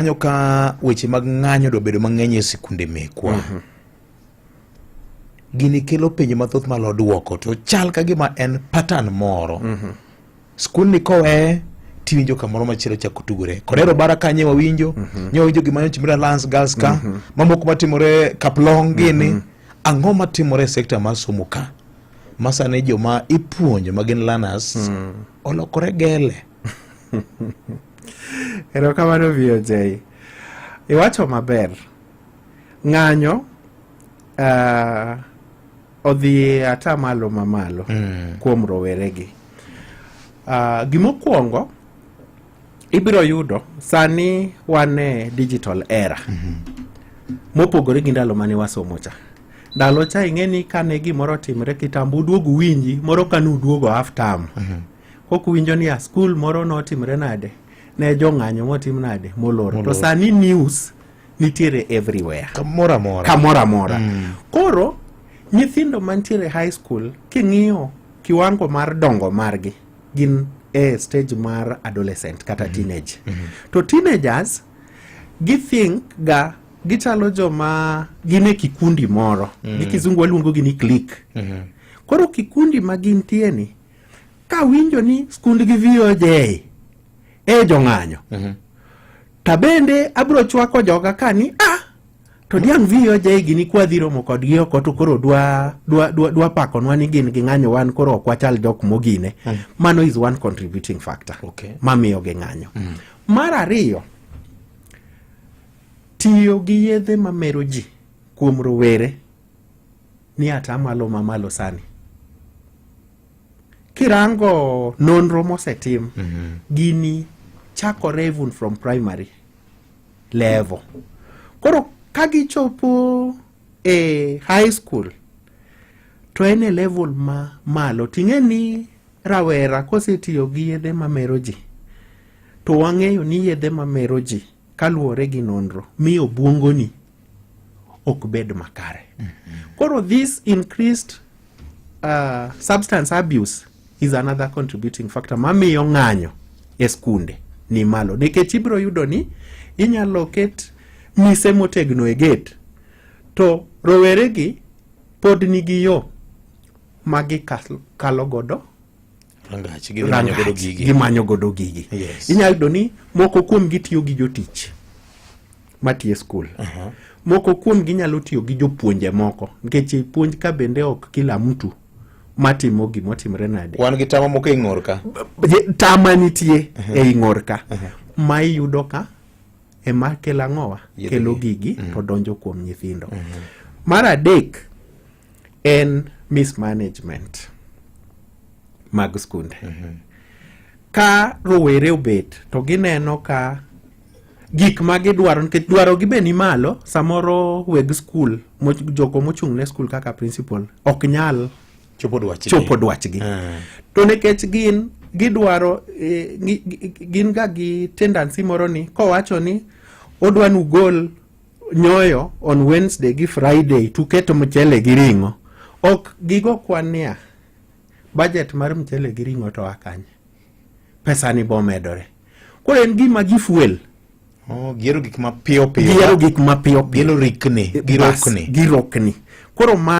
Ng'anyo ka weche mag ng'anyo do bedo mang'eny e sikunde mekwa. Gini kelo penjo mathoth malo duoko to chal ka gima en pattern moro. Skul ni kowe tiwinjo kamoro machielo chako tugore. Kodero bara kanye wawinjo, nyawinjo gima timore Lance Girls ka, mamoko matimore Kaplong gini, ang'o matimore sekta mar somo ka. Masane joma ipuonjo magin learners olokore gele. Erokamano VOJ. Iwacho maber. Ng'anyo odhi ata malo mamalo kuom roweregi. Gimokwongo ibiro yudo sani wane digital era. Mopogore gi ndalo mane wasomo cha. Ndalo cha ing'eni kane gimoro timre kitambo duogo winji moro kanu duogo half term. Koku winjo ni a school moro no timre nade ne jong'anyo motim nade moloro. To sani news nitiere everywhere. Kamora mora. Koro nyithindo mantiere high school king'iyo kiwango mar dongo margi gin stage mar adolescent kata teenage. To teenagers think ga gichalo joma gine kikundi moro. Gi kizungu waluongo gi ni clique. Koro kikundi magintie ni ka winjo ni skund gi VOJ jong'anyo. Tabende abro chwako joga kani to diang' VOJ gini kwa dhiro mo kodgi oko to koro dwa pakonwa ni gin gi ng'anyo wan koro ok wachal jok mogine. Mano is one contributing factor. Mamiyo gi ng'anyo. Mar ariyo, tiyo gi yedhe mamero ji kuom rowere ni ata malo mamalo sani. Kirango nonro mosetim gini chakore even from primary level. Koro kagi chopo high school to ene level ma malo ting'eni rawera kosetiyo gi yedhe mamero ji to wang'eyo ni yedhe mamero ji kaluwore gi nonro miyo buongoni ok bed makare. Koro this increased substance abuse is another contributing factor mamiyo ng'anyo e skunde ni malo. Nikech ibro yudo ni inyalo ket mise motegno e gate to roweregi pod nigi yo magi kalo godo gimanyo godo gigi. Inyalo yudo ni moko kuom gitiyo gi jotich matiye skul. Moko kuom ginyalo tiyo gi jopuonje moko nikech puonj ka bende ok kila mtu matimo gimotimre nade. Wan gi tama moko ing'or ka. Tama nitie e ing'or ka. Ma iyudo ka ema kelo ang'owa kelo gigi to donjo kuom nyithindo. Mar adek en mismanagement mag skunde. Ka rowere obet to gineno ka gik ma gidwaro nikech dwaro gi be ni malo, samoro weg skul jogo mochung' ne skul kaka principal ok nyal chopo dwachgi. To nekech gidwaro gin ga gi tendency moro ni kowacho ni odwanu gol nyoyo on Wednesday gi Friday tuketo mchele gi ring'o, ok gigo kwania budget mar mchele gi ring'o to akanye pesa ni bomedore. Koro en gima gifuel giero gik ma piyo giero rikni. Koro